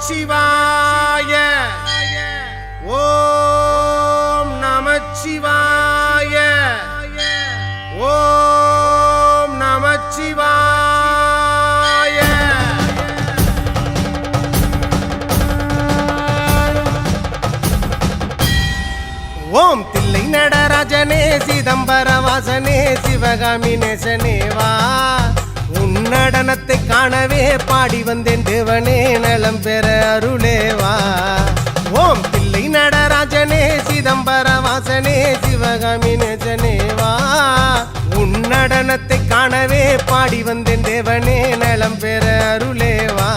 நமச்சிவாய ஓம் நமச்சிவாய ஓம் நமச்சிவாய ஓம் தில்லை நடராஜனே சிதம்பர வாசனே சிவகாமி நேசனேவா உன்னடனத்தை காணவே பாடி வந்தேன் தேவனே நலம் பெற அருளேவா ஓம் தில்லை நடராஜனே சிதம்பர வாசனே சிவகாமி நேசனேவா உன்னடனத்தை காணவே பாடி வந்தேன் தேவனே நலம் பெற அருளேவா